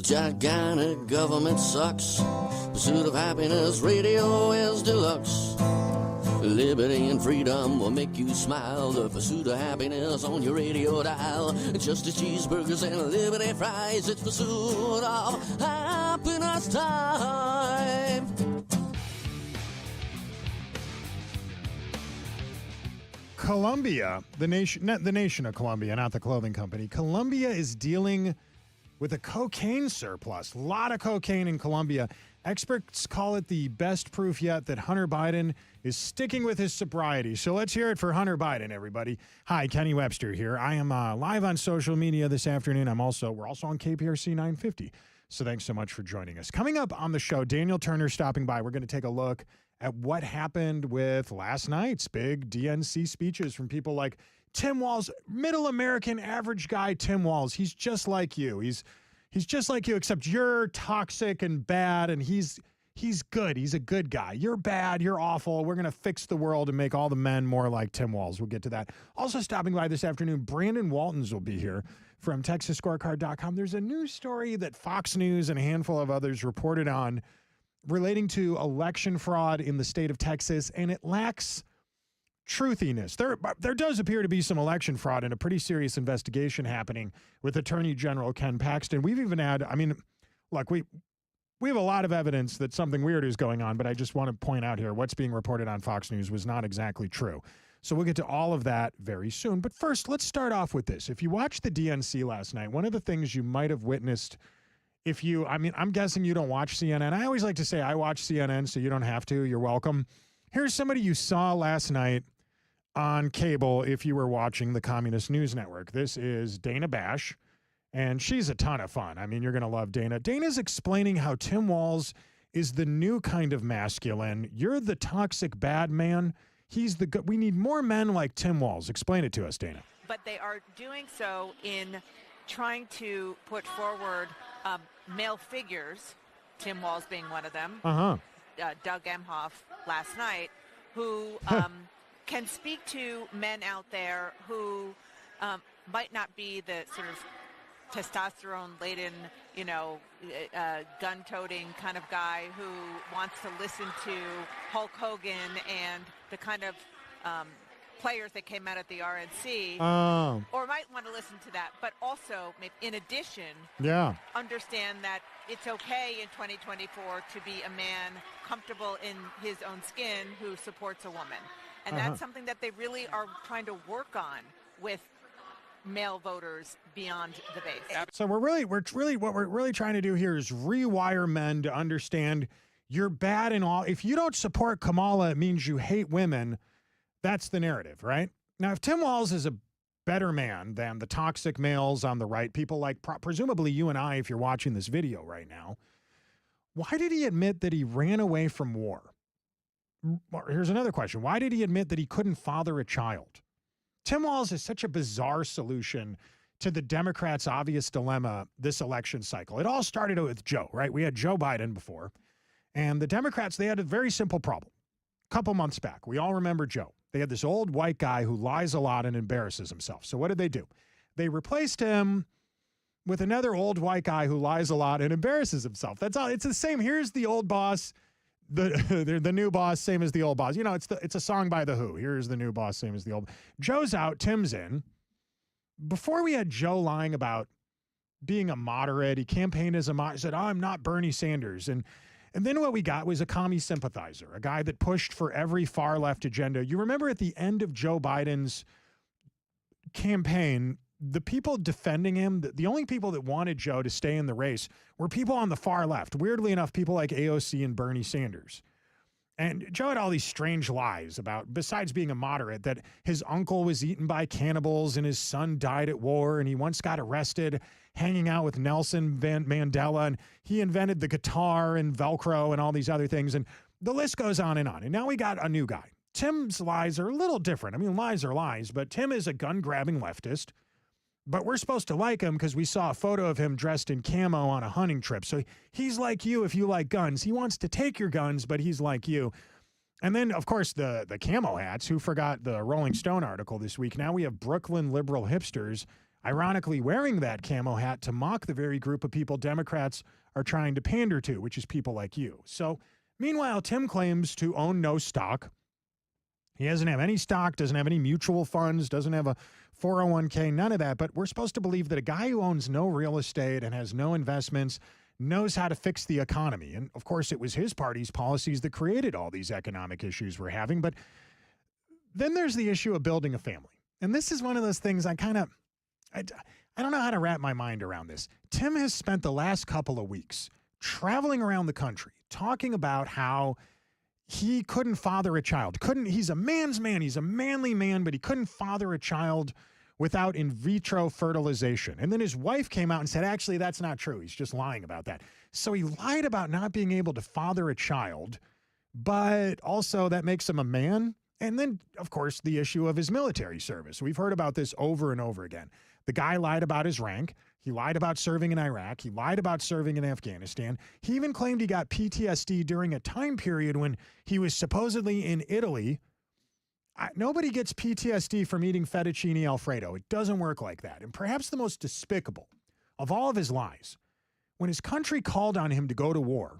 gigantic government sucks. Pursuit of happiness radio is deluxe. Liberty and freedom will make you smile. The pursuit of happiness on your radio dial. Just as cheeseburgers and liberty fries, it's pursuit of happiness time. Colombia, the nation of Colombia, not the clothing company. Colombia is dealing with a cocaine surplus. A lot of cocaine in Colombia. Experts call it the best proof yet that Hunter Biden is sticking with his sobriety. So let's hear it for Hunter Biden, everybody. Hi, Kenny Webster here. I am live on social media this afternoon. We're also on KPRC 950. So thanks so much for joining us. Coming up on the show, Daniel Turner stopping by. We're going to take a look at what happened with last night's big DNC speeches from people like Tim Walz, middle American average guy Tim Walz. He's just like you. He's just like you, except you're toxic and bad, and he's good. He's a good guy. You're bad. You're awful. We're going to fix the world and make all the men more like Tim Walz. We'll get to that. Also stopping by this afternoon, Brandon Waltons will be here from TexasScorecard.com. There's a news story that Fox News and a handful of others reported on relating to election fraud in the state of Texas, and it lacks truthiness. There does appear to be some election fraud and a pretty serious investigation happening with Attorney General Ken Paxton. We've even had, look, we have a lot of evidence that something weird is going on, but I just want to point out here what's being reported on Fox News was not exactly true. So we'll get to all of that very soon. But first, let's start off with this. If you watched the DNC last night, one of the things you might have witnessed I'm guessing you don't watch CNN. I always like to say I watch CNN, so you don't have to. You're welcome. Here's somebody you saw last night on cable if you were watching the Communist News Network. This is Dana Bash, and she's a ton of fun. You're going to love Dana. Dana's explaining how Tim Walz is the new kind of masculine. You're the toxic bad man. He's the good. We need more men like Tim Walz. Explain it to us, Dana. But they are doing so in trying to put forward male figures, Tim Walz being one of them, Doug Emhoff last night, who can speak to men out there who might not be the sort of testosterone-laden, gun-toting kind of guy who wants to listen to Hulk Hogan and the kind of players that came out at the RNC, or might want to listen to that, but also, in addition, understand that it's okay in 2024 to be a man comfortable in his own skin who supports a woman. And that's something that they really are trying to work on with male voters beyond the base. So what we're really trying to do here is rewire men to understand you're bad in all. If you don't support Kamala, it means you hate women. That's the narrative, right? Now, if Tim Walz is a better man than the toxic males on the right, people like presumably you and I, if you're watching this video right now, why did he admit that he ran away from war? Here's another question. Why did he admit that he couldn't father a child? Tim Walz is such a bizarre solution to the Democrats' obvious dilemma this election cycle. It all started with Joe, right? We had Joe Biden before, and the Democrats, they had a very simple problem. A couple months back, we all remember Joe. They had this old white guy who lies a lot and embarrasses himself. So what did they do? They replaced him with another old white guy who lies a lot and embarrasses himself. That's all. It's the same. Here's the old boss, the new boss, same as the old boss. It's a song by The Who. Here's the new boss, same as the old. Joe's out, Tim's in. Before we had Joe lying about being a moderate, he campaigned as a moderate, said, I'm not Bernie Sanders. And then what we got was a commie sympathizer, a guy that pushed for every far left agenda. You remember at the end of Joe Biden's campaign, the people defending him, the only people that wanted Joe to stay in the race were people on the far left. Weirdly enough, people like AOC and Bernie Sanders. And Joe had all these strange lies about, besides being a moderate, that his uncle was eaten by cannibals and his son died at war, and he once got arrested hanging out with Nelson Mandela, and he invented the guitar and Velcro and all these other things, and the list goes on. And now we got a new guy. Tim's lies are a little different. Lies are lies, but Tim is a gun-grabbing leftist, but we're supposed to like him because we saw a photo of him dressed in camo on a hunting trip. So he's like you if you like guns. He wants to take your guns, but he's like you. And then, of course, the camo hats. Who forgot the Rolling Stone article this week? Now we have Brooklyn liberal hipsters ironically wearing that camo hat to mock the very group of people Democrats are trying to pander to, which is people like you. So meanwhile, Tim claims to own no stock. He doesn't have any stock, doesn't have any mutual funds, doesn't have a 401k, none of that. But we're supposed to believe that a guy who owns no real estate and has no investments knows how to fix the economy. And of course, it was his party's policies that created all these economic issues we're having. But then there's the issue of building a family. And this is one of those things I don't know how to wrap my mind around this. Tim has spent the last couple of weeks traveling around the country talking about how he couldn't father a child. He's a man's man. He's a manly man, but he couldn't father a child without in vitro fertilization. And then his wife came out and said, actually, that's not true. He's just lying about that. So he lied about not being able to father a child, but also that makes him a man. And then, of course, the issue of his military service. We've heard about this over and over again. The guy lied about his rank. He lied about serving in Iraq. He lied about serving in Afghanistan. He even claimed he got PTSD during a time period when he was supposedly in Italy. Nobody gets PTSD from eating fettuccine Alfredo. It doesn't work like that. And perhaps the most despicable of all of his lies, when his country called on him to go to war,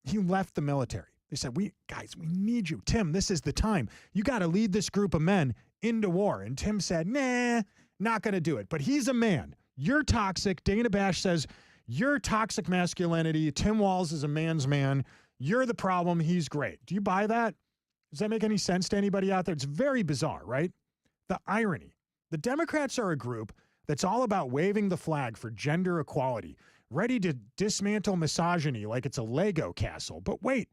he left the military. They said, we need you. Tim, this is the time. You got to lead this group of men into war. And Tim said, nah, not going to do it. But he's a man. You're toxic. Dana Bash says, you're toxic masculinity. Tim Walz is a man's man. You're the problem. He's great. Do you buy that? Does that make any sense to anybody out there? It's very bizarre, right? The irony. The Democrats are a group that's all about waving the flag for gender equality, ready to dismantle misogyny like it's a Lego castle. But wait,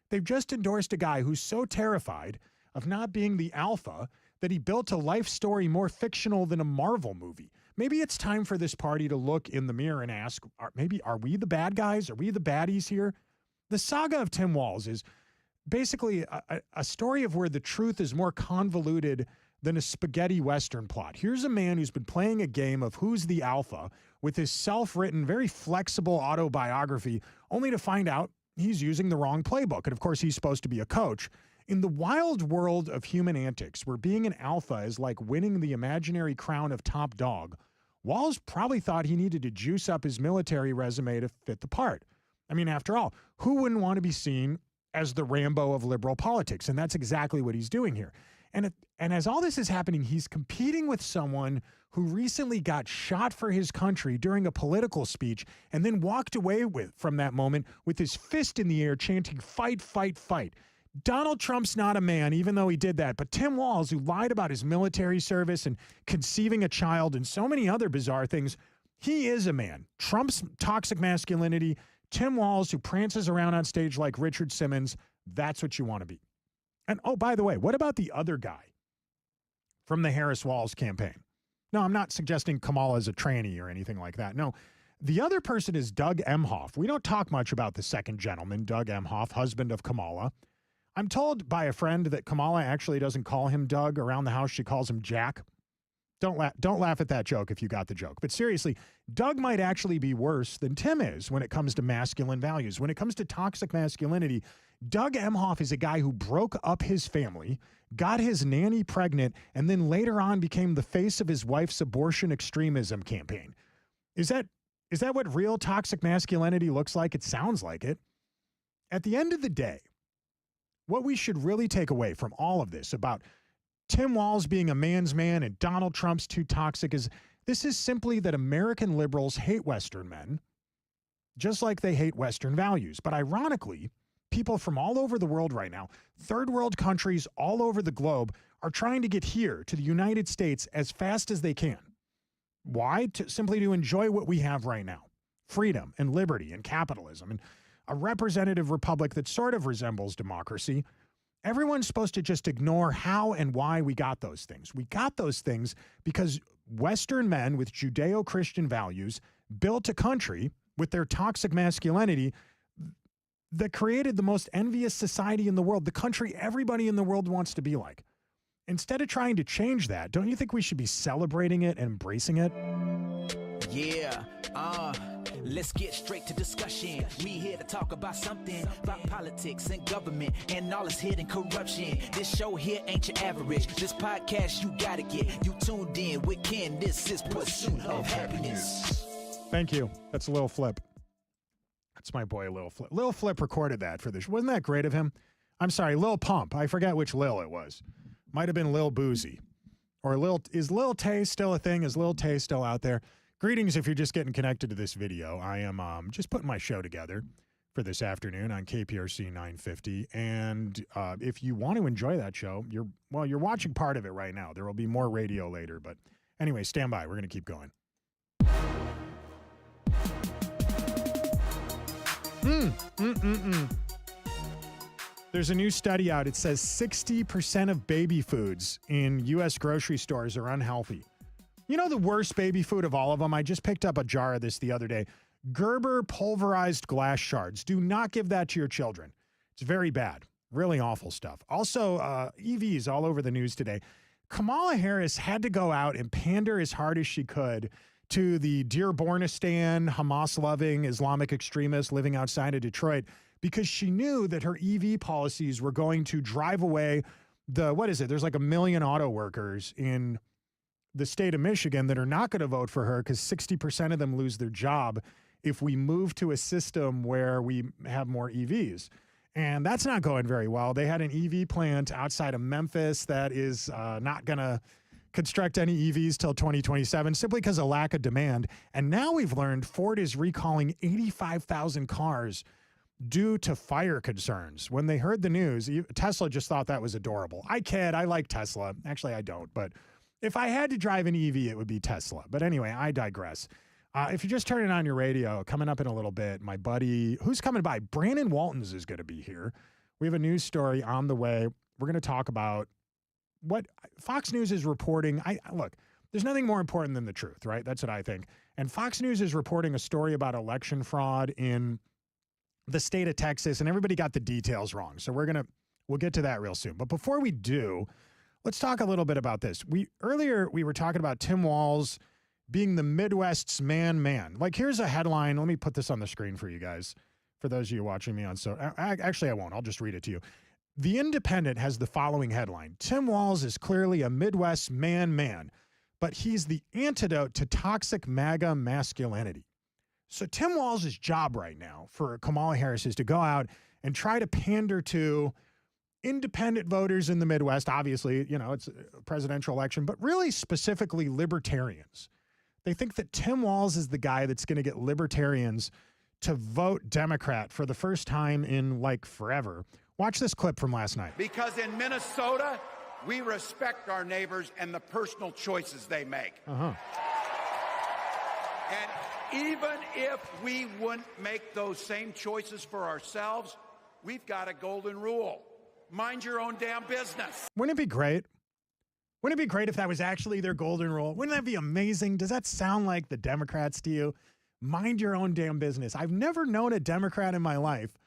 they've just endorsed a guy who's so terrified of not being the alpha that he built a life story more fictional than a Marvel movie. Maybe it's time for this party to look in the mirror and ask, are we the bad guys? Are we the baddies here? The saga of Tim Walz is basically a story of where the truth is more convoluted than a spaghetti Western plot. Here's a man who's been playing a game of who's the alpha with his self-written, very flexible autobiography, only to find out he's using the wrong playbook. And of course, he's supposed to be a coach. In the wild world of human antics, where being an alpha is like winning the imaginary crown of top dog, Walz probably thought he needed to juice up his military resume to fit the part. I mean, after all, who wouldn't want to be seen as the Rambo of liberal politics? And that's exactly what he's doing here. And as all this is happening, he's competing with someone who recently got shot for his country during a political speech and then walked away from that moment with his fist in the air chanting, "Fight, fight, fight." Donald Trump's not a man, even though he did that. But Tim Walz, who lied about his military service and conceiving a child and so many other bizarre things, he is a man. Trump's toxic masculinity, Tim Walz, who prances around on stage like Richard Simmons, that's what you want to be. And oh, by the way, what about the other guy from the Harris-Walz campaign? No, I'm not suggesting Kamala is a tranny or anything like that. No, the other person is Doug Emhoff. We don't talk much about the second gentleman, Doug Emhoff, husband of Kamala. I'm told by a friend that Kamala actually doesn't call him Doug. Around the house, she calls him Jack. Don't laugh at that joke if you got the joke. But seriously, Doug might actually be worse than Tim is when it comes to masculine values. When it comes to toxic masculinity, Doug Emhoff is a guy who broke up his family, got his nanny pregnant, and then later on became the face of his wife's abortion extremism campaign. Is that what real toxic masculinity looks like? It sounds like it. At the end of the day, what we should really take away from all of this about Tim Walz being a man's man and Donald Trump's too toxic is this is simply that American liberals hate Western men, just like they hate Western values. But ironically, people from all over the world right now, third world countries all over the globe, are trying to get here to the United States as fast as they can. Why? Simply to enjoy what we have right now. Freedom and liberty and capitalism and a representative republic that sort of resembles democracy. Everyone's supposed to just ignore how and why we got those things. We got those things because Western men with Judeo-Christian values built a country with their toxic masculinity that created the most envious society in the world, the country everybody in the world wants to be like. Instead of trying to change that, don't you think we should be celebrating it and embracing it? Yeah, Let's get straight to discussion. We here to talk about something about politics and government and all its hidden corruption. This show here ain't your average. This podcast you gotta get. You tuned in with Ken. This is Pursuit of Happiness. Thank you. That's Lil Flip. That's my boy Lil Flip. Lil Flip recorded that for this. Wasn't that great of him? I'm sorry, Lil Pump. I forget which Lil it was. Might have been Lil Boozy. Or is Lil Tay still a thing? Is Lil Tay still out there? Greetings if you're just getting connected to this video. I am just putting my show together for this afternoon on KPRC 950. And if you want to enjoy that show, you're watching part of it right now. There will be more radio later. But anyway, stand by. We're going to keep going. There's a new study out. It says 60% of baby foods in U.S. grocery stores are unhealthy. You know the worst baby food of all of them? I just picked up a jar of this the other day. Gerber pulverized glass shards. Do not give that to your children. It's very bad. Really awful stuff. Also, EVs all over the news today. Kamala Harris had to go out and pander as hard as she could to the Dearbornistan, Hamas-loving Islamic extremists living outside of Detroit because she knew that her EV policies were going to drive away there's like 1 million auto workers in the state of Michigan that are not going to vote for her because 60% of them lose their job if we move to a system where we have more EVs. And that's not going very well. They had an EV plant outside of Memphis that is not going to construct any EVs till 2027 simply because of lack of demand. And now we've learned Ford is recalling 85,000 cars due to fire concerns. When they heard the news, Tesla just thought that was adorable. I kid. I like Tesla. Actually, I don't. But if I had to drive an EV, it would be Tesla. But anyway, I digress. If you're just turning on your radio, coming up in a little bit, my buddy, who's coming by? Brandon Waltons is going to be here. We have a news story on the way. We're going to talk about what Fox News is reporting. Look, there's nothing more important than the truth, right? That's what I think. And Fox News is reporting a story about election fraud in the state of Texas, and everybody got the details wrong. So we'll get to that real soon. But before we do, let's talk a little bit about this. Earlier we were talking about Tim Walz being the Midwest's man. Like, here's a headline. Let me put this on the screen for you guys. For those of you watching me on actually I won't. I'll just read it to you. The Independent has the following headline: Tim Walz is clearly a Midwest man, but he's the antidote to toxic MAGA masculinity. So Tim Walz's job right now for Kamala Harris is to go out and try to pander to independent voters in the Midwest. Obviously, it's a presidential election, but really specifically libertarians. They think that Tim Walz is the guy that's going to get libertarians to vote Democrat for the first time in like forever. Watch this clip from last night. Because in Minnesota, we respect our neighbors and the personal choices they make. And even if we wouldn't make those same choices for ourselves, we've got a golden rule. Mind your own damn business. Wouldn't it be great? Wouldn't it be great if that was actually their golden rule? Wouldn't that be amazing? Does that sound like the Democrats to you? Mind your own damn business. I've never known a Democrat in my life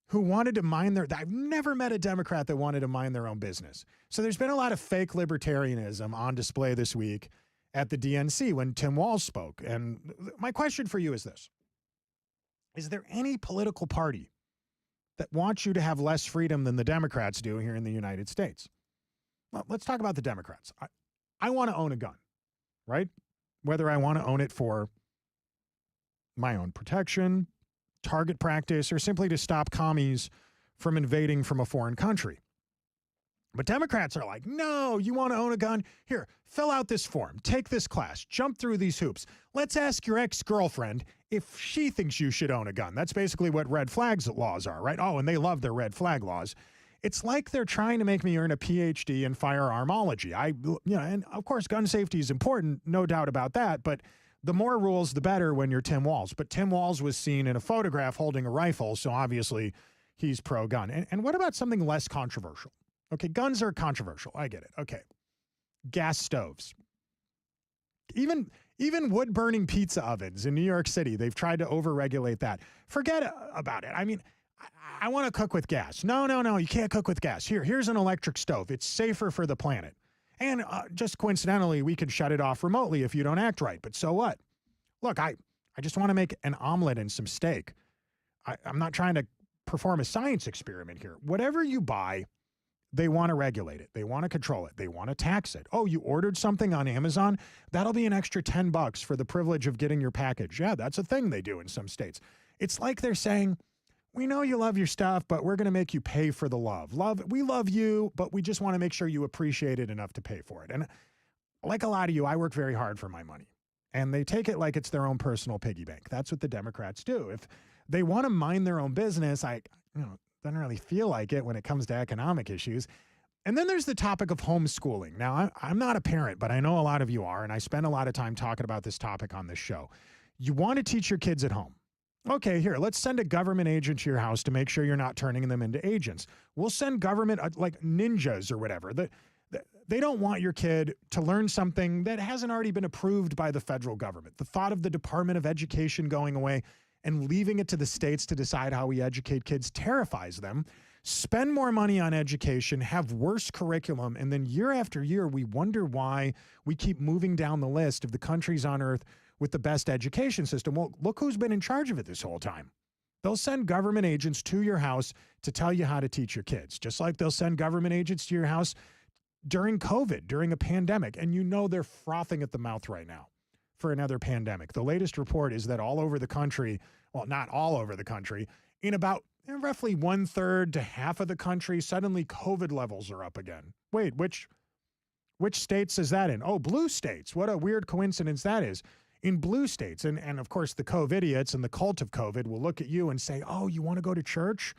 who wanted to I've never met a Democrat that wanted to mind their own business. So there's been a lot of fake libertarianism on display this week at the DNC when Tim Walz spoke. And my question for you is this: is there any political party that wants you to have less freedom than the Democrats do here in the United States? Well, let's talk about the Democrats. I want to own a gun, right? Whether I want to own it for my own protection, target practice, or simply to stop commies from invading from a foreign country. But Democrats are like, no, you want to own a gun? Here, fill out this form, take this class, jump through these hoops. Let's ask your ex-girlfriend if she thinks you should own a gun. That's basically what red flags laws are, right? Oh, and they love their red flag laws. It's like they're trying to make me earn a PhD in firearmology. And of course, gun safety is important, no doubt about that, but the more rules, the better when you're Tim Walz. But Tim Walz was seen in a photograph holding a rifle, so obviously he's pro-gun. And what about something less controversial? Okay, guns are controversial. I get it. Okay. Gas stoves. Even wood-burning pizza ovens in New York City, they've tried to overregulate that. Forget about it. I mean, I want to cook with gas. No, you can't cook with gas. Here's an electric stove. It's safer for the planet. And just coincidentally, we can shut it off remotely if you don't act right. But so what? Look, I I just want to make an omelet and some steak. I'm not trying to perform a science experiment here. Whatever you buy, they want to regulate it. They want to control it. They want to tax it. Oh, you ordered something on Amazon? That'll be an extra $10 for the privilege of getting your package. Yeah, that's a thing they do in some states. It's like they're saying, we know you love your stuff, but we're going to make you pay for the love. We love you, but we just want to make sure you appreciate it enough to pay for it. And like a lot of you, I work very hard for my money. And they take it like it's their own personal piggy bank. That's what the Democrats do. If they want to mind their own business, doesn't really feel like it when it comes to economic issues. And then there's the topic of homeschooling. Now, I'm not a parent, but I know a lot of you are, and I spend a lot of time talking about this topic on this show. You want to teach your kids at home. Okay, here, let's send a government agent to your house to make sure you're not turning them into agents. We'll send government, like ninjas or whatever. They don't want your kid to learn something that hasn't already been approved by the federal government. The thought of the Department of Education going away and leaving it to the states to decide how we educate kids terrifies them. Spend more money on education, have worse curriculum, and then year after year, we wonder why we keep moving down the list of the countries on earth with the best education system. Well, look who's been in charge of it this whole time. They'll send government agents to your house to tell you how to teach your kids, just like they'll send government agents to your house during COVID, during a pandemic, and you know they're frothing at the mouth right now for another pandemic. The latest report is that all over the country, well, not all over the country, in about roughly 1/3 to half of the country, suddenly COVID levels are up again. Wait, which states is that in? Oh, blue states. What a weird coincidence that is. In blue states, and of course the COVID-idiots and the cult of COVID will look at you and say, oh, you want to go to church?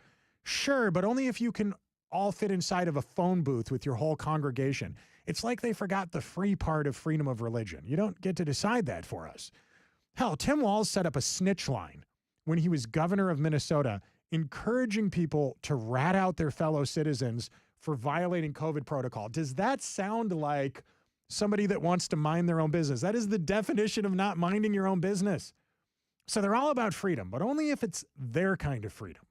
Sure, but only if you can all fit inside of a phone booth with your whole congregation. It's like they forgot the free part of freedom of religion. You don't get to decide that for us. Hell, Tim Walz set up a snitch line when he was governor of Minnesota, encouraging people to rat out their fellow citizens for violating COVID protocol. Does that sound like somebody that wants to mind their own business? That is the definition of not minding your own business. So they're all about freedom, but only if it's their kind of freedom.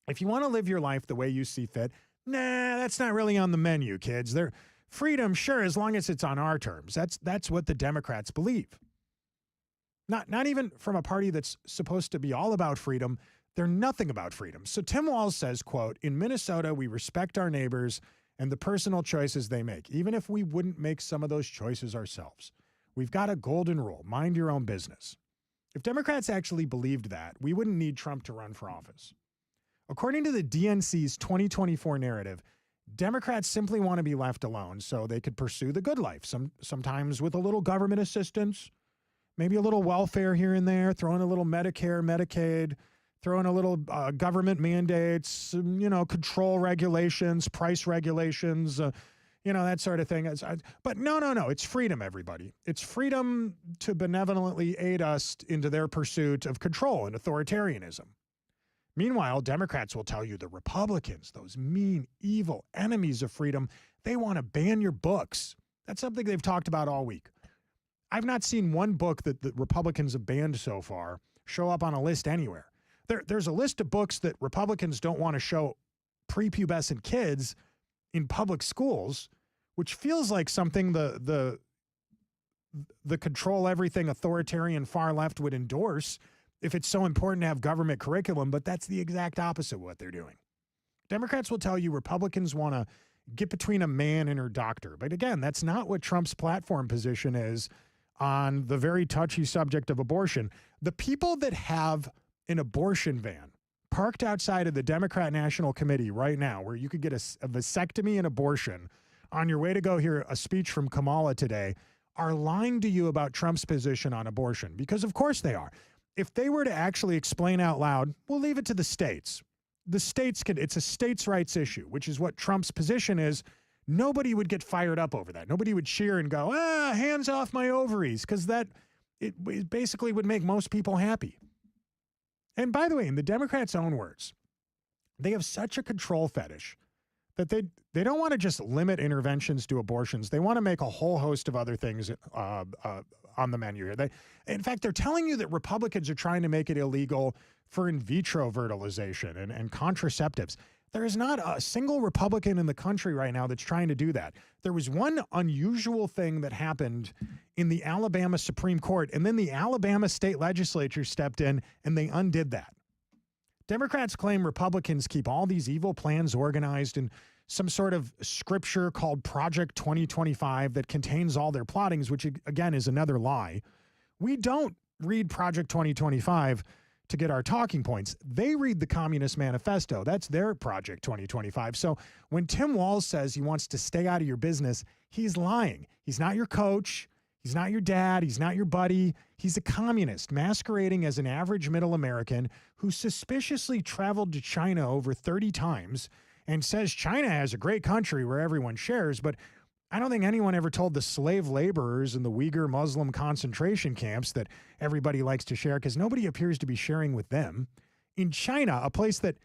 If you want to live your life the way you see fit, nah, that's not really on the menu, kids. They're freedom, sure, as long as it's on our terms. That's what the Democrats believe. Not even from a party that's supposed to be all about freedom. They're nothing about freedom. So Tim Walz says, quote, in Minnesota, we respect our neighbors and the personal choices they make, even if we wouldn't make some of those choices ourselves. We've got a golden rule, mind your own business. If Democrats actually believed that, we wouldn't need Trump to run for office. According to the DNC's 2024 narrative, Democrats simply want to be left alone so they could pursue the good life, sometimes with a little government assistance, maybe a little welfare here and there, throw in a little Medicare, Medicaid, throw in a little government mandates, control regulations, price regulations, that sort of thing. But no, it's freedom, everybody. It's freedom to benevolently aid us into their pursuit of control and authoritarianism. Meanwhile, Democrats will tell you the Republicans, those mean, evil enemies of freedom, they want to ban your books. That's something they've talked about all week. I've not seen one book that the Republicans have banned so far show up on a list anywhere. There's a list of books that Republicans don't want to show prepubescent kids in public schools, which feels like something the control everything authoritarian far left would endorse if it's so important to have government curriculum, but that's the exact opposite of what they're doing. Democrats will tell you Republicans want to get between a man and her doctor. But again, that's not what Trump's platform position is on the very touchy subject of abortion. The people that have an abortion van parked outside of the Democrat National Committee right now, where you could get a vasectomy and abortion on your way to go hear a speech from Kamala today, are lying to you about Trump's position on abortion, because of course they are. If they were to actually explain out loud, we'll leave it to the states. The states it's a states' rights issue, which is what Trump's position is. Nobody would get fired up over that. Nobody would cheer and go, hands off my ovaries, because it basically would make most people happy. And by the way, in the Democrats' own words, they have such a control fetish that they don't want to just limit interventions to abortions. They want to make a whole host of other things on the menu here. In fact, they're telling you that Republicans are trying to make it illegal for in vitro fertilization and contraceptives. There is not a single Republican in the country right now that's trying to do that. There was one unusual thing that happened in the Alabama Supreme Court, and then the Alabama state legislature stepped in and they undid that. Democrats claim Republicans keep all these evil plans organized in some sort of scripture called Project 2025 that contains all their plottings, which again is another lie. We don't read Project 2025 to get our talking points. They read the Communist Manifesto. That's their Project 2025. So when Tim Walz says he wants to stay out of your business, he's lying. He's not your coach. He's not your dad. He's not your buddy. He's a communist masquerading as an average middle American who suspiciously traveled to China over 30 times and says China has a great country where everyone shares, but I don't think anyone ever told the slave laborers in the Uyghur Muslim concentration camps that everybody likes to share, because nobody appears to be sharing with them. In China, a place that,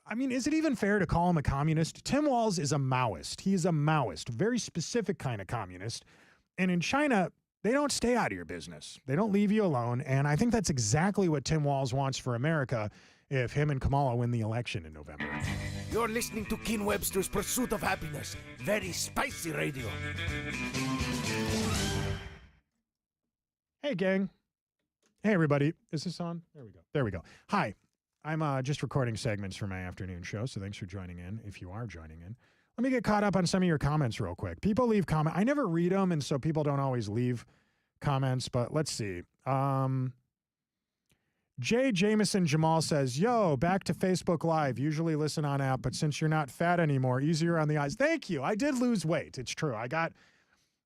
I mean, is it even fair to call him a communist? Tim Walz is a Maoist. He is a Maoist, very specific kind of communist. And in China, they don't stay out of your business. They don't leave you alone. And I think that's exactly what Tim Walz wants for America if him and Kamala win the election in November. You're listening to Ken Webster's Pursuit of Happiness. Very spicy radio. Hey, gang. Hey, everybody. Is this on? There we go. There we go. Hi. I'm just recording segments for my afternoon show, so thanks for joining in, if you are joining in. Let me get caught up on some of your comments real quick. People leave comments. I never read them, and so people don't always leave comments, but let's see. Jay Jameson Jamal says, yo, back to Facebook Live. Usually listen on app, but since you're not fat anymore, easier on the eyes. Thank you. I did lose weight. It's true. I got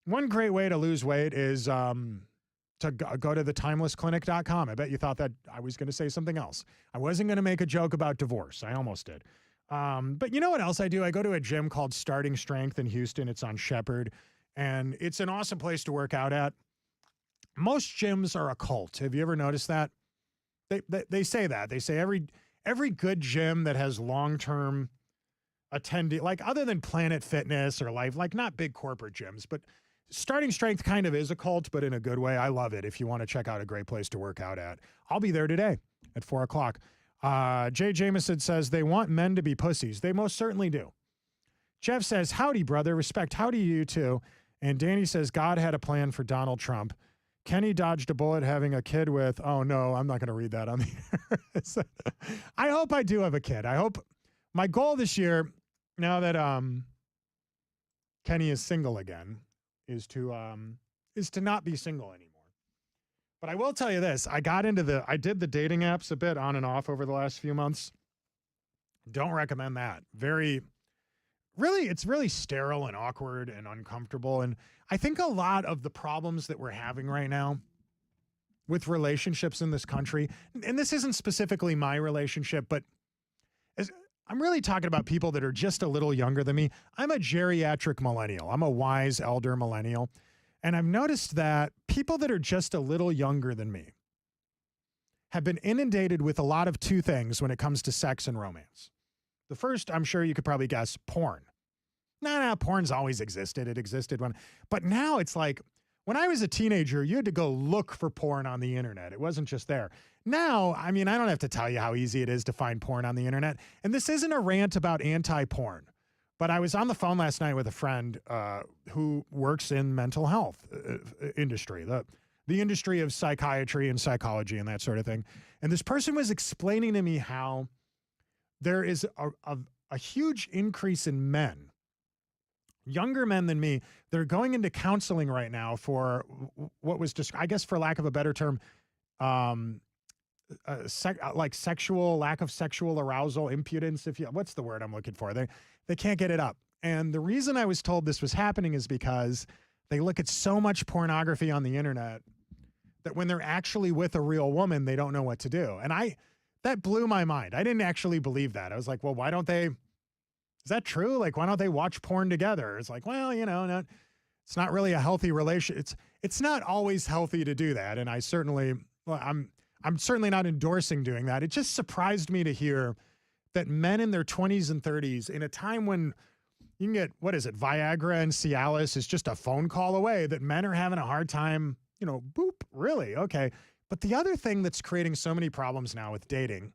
one great way to lose weight is to go to thetimelessclinic.com. I bet you thought that I was going to say something else. I wasn't going to make a joke about divorce. I almost did. But you know what else I do? I go to a gym called Starting Strength in Houston. It's on Shepherd, and it's an awesome place to work out at. Most gyms are a cult. Have you ever noticed that? They say that. They say every good gym that has long-term attendee, like other than Planet Fitness or Life, like not big corporate gyms, but Starting Strength kind of is a cult, but in a good way. I love it. If you want to check out a great place to work out at, I'll be there today at 4 o'clock. Jay Jameson says they want men to be pussies. They most certainly do. Jeff says, howdy, brother. Respect. Howdy, you too. And Danny says, God had a plan for Donald Trump. Kenny dodged a bullet having a kid with, oh no, I'm not going to read that on the air. I hope I do have a kid. I hope my goal this year, now that Kenny is single again, is to not be single anymore. But I will tell you this, I did the dating apps a bit on and off over the last few months. Don't recommend that. It's really sterile and awkward and uncomfortable. And I think a lot of the problems that we're having right now with relationships in this country, and this isn't specifically my relationship, but I'm really talking about people that are just a little younger than me. I'm a geriatric millennial. I'm a wise elder millennial. And I've noticed that people that are just a little younger than me have been inundated with a lot of two things when it comes to sex and romance. The first, I'm sure you could probably guess, porn. No, porn's always existed. It existed but now it's like, when I was a teenager, you had to go look for porn on the internet. It wasn't just there. Now, I mean, I don't have to tell you how easy it is to find porn on the internet. And this isn't a rant about anti-porn, but I was on the phone last night with a friend who works in mental health industry, the industry of psychiatry and psychology and that sort of thing. And this person was explaining to me how there is a huge increase in men, younger men than me, they're going into counseling right now for what was just, I guess for lack of a better term, like lack of sexual arousal, impotence. What's the word I'm looking for? They can't get it up. And the reason I was told this was happening is because they look at so much pornography on the internet that when they're actually with a real woman, they don't know what to do. And that blew my mind. I didn't actually believe that. I was like, well, why don't they? Is that true? Like, why don't they watch porn together? It's like, well, it's not really a healthy relation. It's not always healthy to do that. And I'm certainly not endorsing doing that. It just surprised me to hear that men in their 20s and 30s, in a time when you can get, Viagra and Cialis is just a phone call away, that men are having a hard time, boop, really? Okay. But the other thing that's creating so many problems now with dating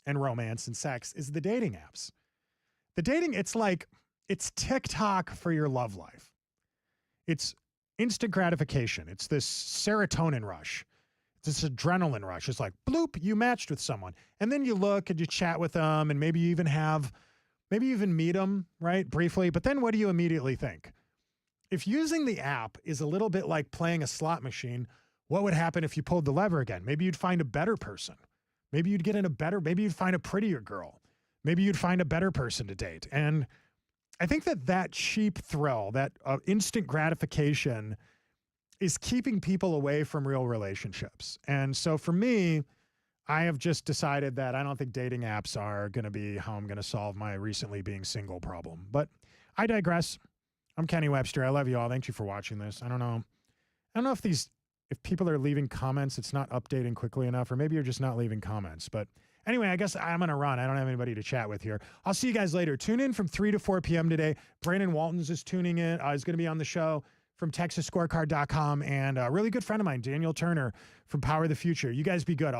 and romance and sex is the dating apps. The dating, it's TikTok for your love life. It's instant gratification. It's this serotonin rush. It's this adrenaline rush. It's like, bloop, you matched with someone. And then you look and you chat with them, and maybe you even meet them, right, briefly. But then what do you immediately think? If using the app is a little bit like playing a slot machine, what would happen if you pulled the lever again? Maybe you'd find a better person. Maybe you'd maybe you'd find a prettier girl. Maybe you'd find a better person to date. And I think that cheap thrill, that instant gratification is keeping people away from real relationships. And so for me, I have just decided that I don't think dating apps are going to be how I'm going to solve my recently being single problem. But I digress. I'm Kenny Webster. I love you all. Thank you for watching this. I don't know if people are leaving comments, it's not updating quickly enough, or maybe you're just not leaving comments. But anyway, I guess I'm going to run. I don't have anybody to chat with here. I'll see you guys later. Tune in from 3 to 4 p.m. today. Brandon Waltons is tuning in. He's going to be on the show from TexasScorecard.com, and a really good friend of mine, Daniel Turner from Power of the Future. You guys be good.